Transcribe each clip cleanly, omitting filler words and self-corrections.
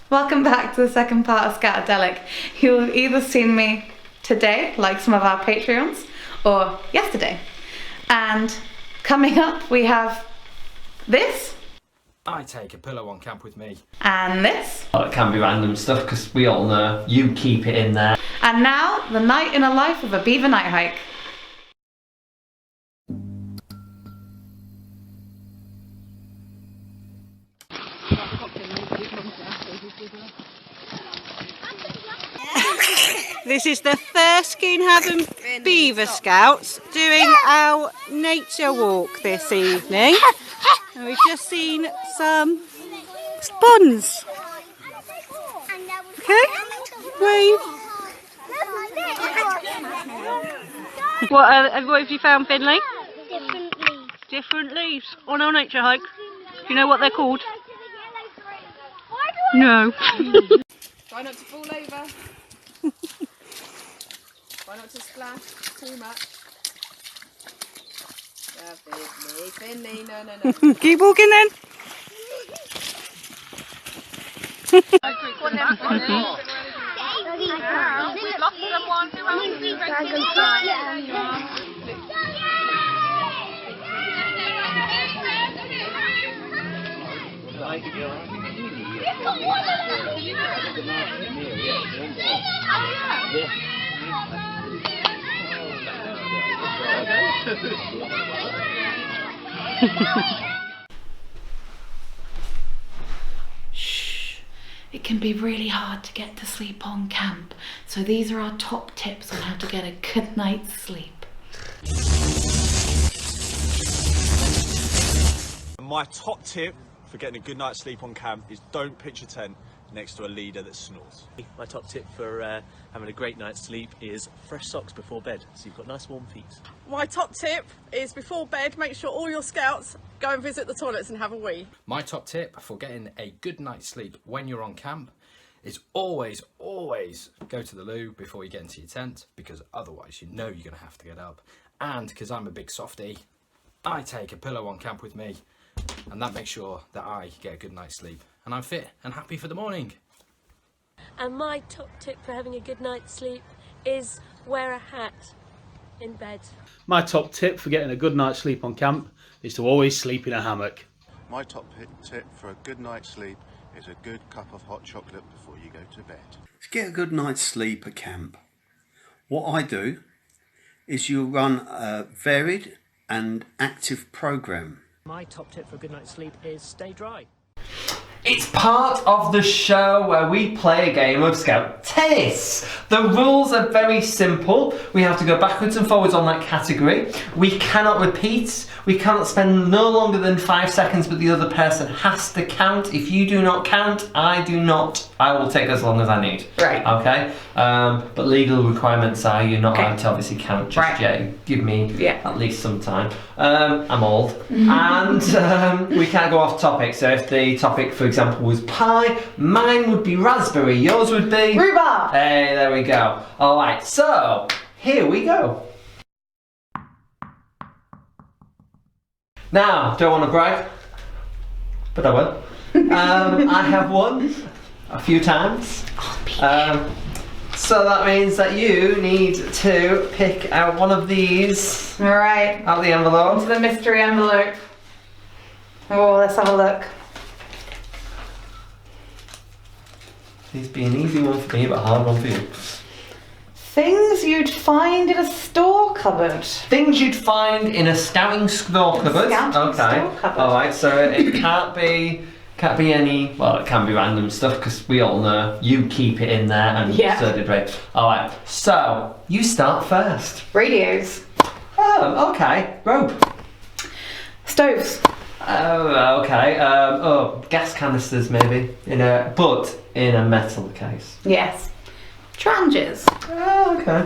Welcome back to the second part of Scoutadelic. You've either seen me today, like some of our Patreons, or yesterday. And coming up we have this. I take a pillow on camp with me. And this. Well, it can be random stuff because we all know you keep it in there. And now, the night in a life of a beaver night hike. This is the first Scoutadelic Beaver Scouts doing our nature walk this evening. And we've just seen some swans. Okay, wave. What have you found, Finley? Different leaves. Different leaves on our nature hike. Do you know what they're called? No. Try not to fall over. Try not to splash too much. Finley, no. Keep walking then. Shh. It can be really hard to get to sleep on camp, so these are our top tips on how to get a good night's sleep. My top tip for getting a good night's sleep on camp is don't pitch a tent next to a leader that snores. My top tip for having a great night's sleep is fresh socks before bed, so you've got nice warm feet. My top tip is before bed, make sure all your scouts go and visit the toilets and have a wee. My top tip for getting a good night's sleep when you're on camp is always go to the loo before you get into your tent, because otherwise you know you're going to have to get up. And because I'm a big softie, I take a pillow on camp with me, and that makes sure that I get a good night's sleep and I'm fit and happy for the morning. And my top tip for having a good night's sleep is wear a hat in bed. My top tip for getting a good night's sleep on camp is to always sleep in a hammock. My top tip for a good night's sleep is a good cup of hot chocolate before you go to bed. To get a good night's sleep at camp, what I do is you run a varied and active program. My top tip for a good night's sleep is stay dry. It's part of the show where we play a game of Scout Tennis. The rules are very simple. We have to go backwards and forwards on that category. We cannot repeat. We cannot spend no longer than 5 seconds, but the other person has to count. If you do not count, I do not. I will take as long as I need. Right. Okay? But legal requirements are you're not allowed to obviously count just yet. Give me at least some time. I'm old. And we can't go off topic. So if the topic, for example, was pie, mine would be raspberry. Yours would be? Rhubarb. Hey, there we go. Alright, so here we go. Now, don't want to brag, but I will. I have won a few times. So that means that you need to pick out one of these. Alright. Out the envelope. Into the mystery envelope. Oh, let's have a look. These be an easy one for me, but a hard one for you. Things you'd find in a store cupboard. Things you'd find in a scouting store cupboard. Store cupboard. Alright, so it can't be any, well, it can be random stuff because we all know you keep it in there and so did Ray. Alright, so you start first. Radios. Oh, okay. Rope. Stoves. Oh, okay. Gas canisters maybe, but in a metal case. Yes. Tranches. Oh, okay.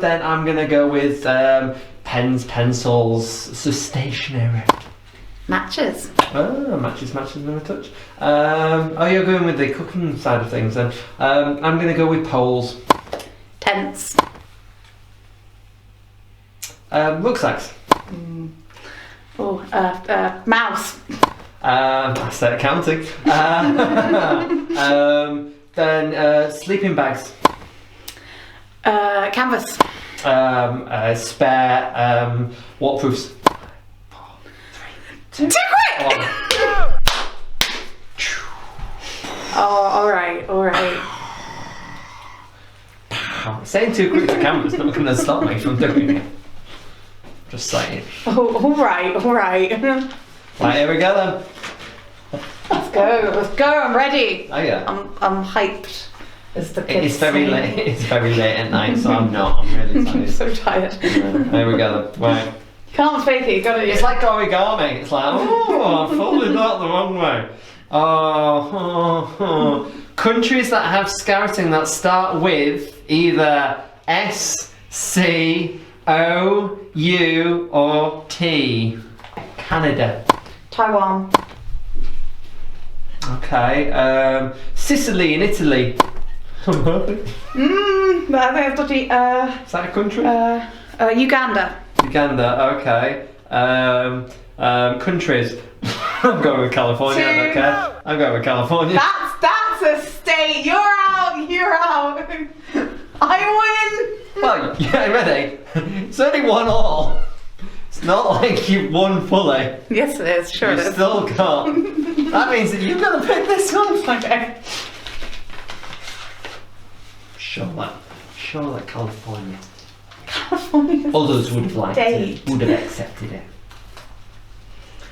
Then I'm gonna go with pens, pencils, so stationery. Matches. Oh, matches, never touch. You're going with the cooking side of things then. I'm gonna go with poles. Tents. Rucksacks. Mouse. I started counting. Then sleeping bags. Canvas. Spare waterproofs. 2, 3, 2. Too quick! Oh, alright. Saying too quick to camera's not going to stop me from doing it. Just saying. Oh, alright. Right, here we go then. Let's go, I'm ready. Oh yeah. I'm hyped. As the kids It's very say. late. It's very late at night, so I'm not. I'm really tired. I'm so tired. There we go then. Right. Can't fake it, you got it. It's like origami. It's like, oh, I folded that the wrong way. Countries that have scouting that start with either S, C, O, U, or T. Canada. Taiwan. Okay. Sicily in Italy. I think I've dodgy. Is that a country? Uganda. Uganda. Okay. Countries. I'm going with California. I don't care. I'm going with California. That's a state. You're out. I win. Well, yeah, ready? It's only 1-1. It's not like you've won fully. Yes, it is. Sure, it You've is. still got. That means that you've got to pick this one. Okay. Charlotte, California. California. Others would have liked State. it. Would have accepted it.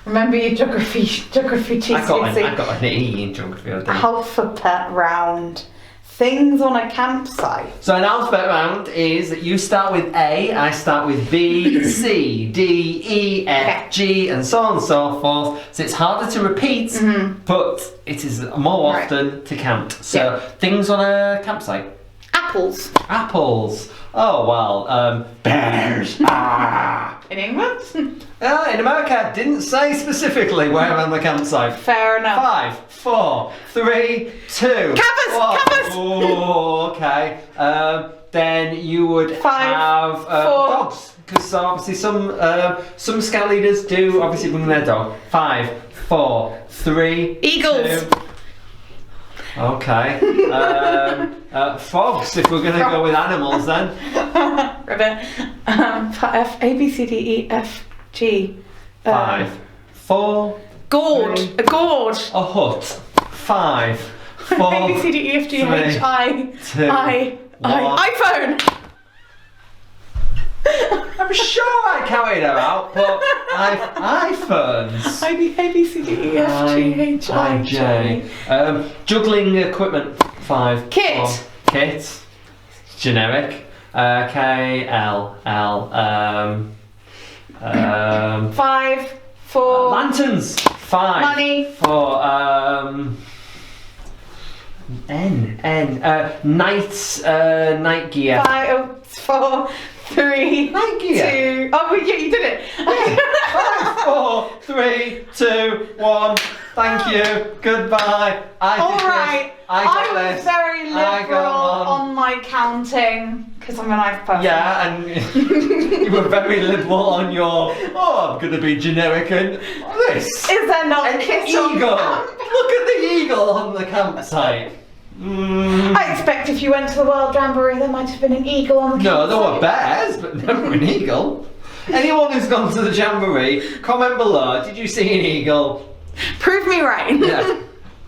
Remember your geography GCSE. I got an E in geography. I think. Alphabet round. Things on a campsite. So an alphabet round is that you start with A, I start with B, C, D, E, F, G, and so on and so forth. So it's harder to repeat, but it is more often to count. So things on a campsite. Apples. Apples. Oh well, bears. In England? In America, didn't say specifically where on the campsite. Fair enough. 5, 4, 3, 2. Canvas! Oh, okay. Then you would 5, have 4. dogs, because obviously some scout leaders do obviously bring their dog. 5, 4, 3. Eagles. 2. Okay. Frogs, if we're going to go with animals then. Ribbit. F, A, B, C, D, E, F, G. 5, 4. Gourd. 3, a gourd. A hut. 5, 4. A, B, C, D, E, F, G, 3, H, I. 2, I. 1. iPhone. I'm sure I counted her out, but iPhones. A, B, C, D, E, F, G, H, I, J. Juggling equipment. 5. Kit. 4. Kit. Generic. K, L, L. 5, 4. Lanterns. 5. Money. 4. N. Night gear. 5, 4, 3, Night gear. 2. Oh, yeah, you did it. 5, 4, 3, 2, 1. Thank you. Goodbye. I was very liberal on my counting because I'm a nice person. Yeah, and you were very liberal on your. I'm going to be generic and this. Is there not an kiss eagle? on camp? Look at the eagle on the campsite. I expect if you went to the World Jamboree, there might have been an eagle on the campsite. No, there were bears, but never an eagle. Anyone who's gone to the Jamboree, comment below. Did you see an eagle? Prove me right. Yeah.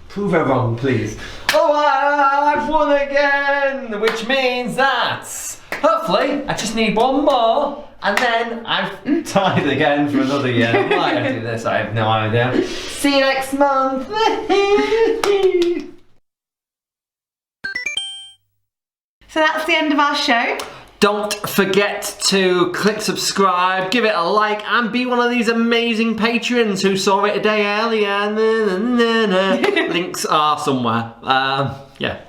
Prove her wrong, please. Oh, I've won again, which means that hopefully I just need one more, and then I've tied again for another year. Why I do this, I have no idea. See you next month. So that's the end of our show. Don't forget to click subscribe, give it a like, and be one of these amazing patrons who saw it a day earlier. Links are somewhere. Yeah.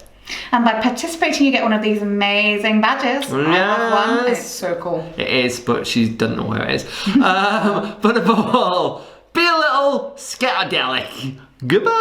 And by participating, you get one of these amazing badges. I have one. It's so cool. It is, but she doesn't know where it is. But above all, be a little Scoutadelic. Goodbye.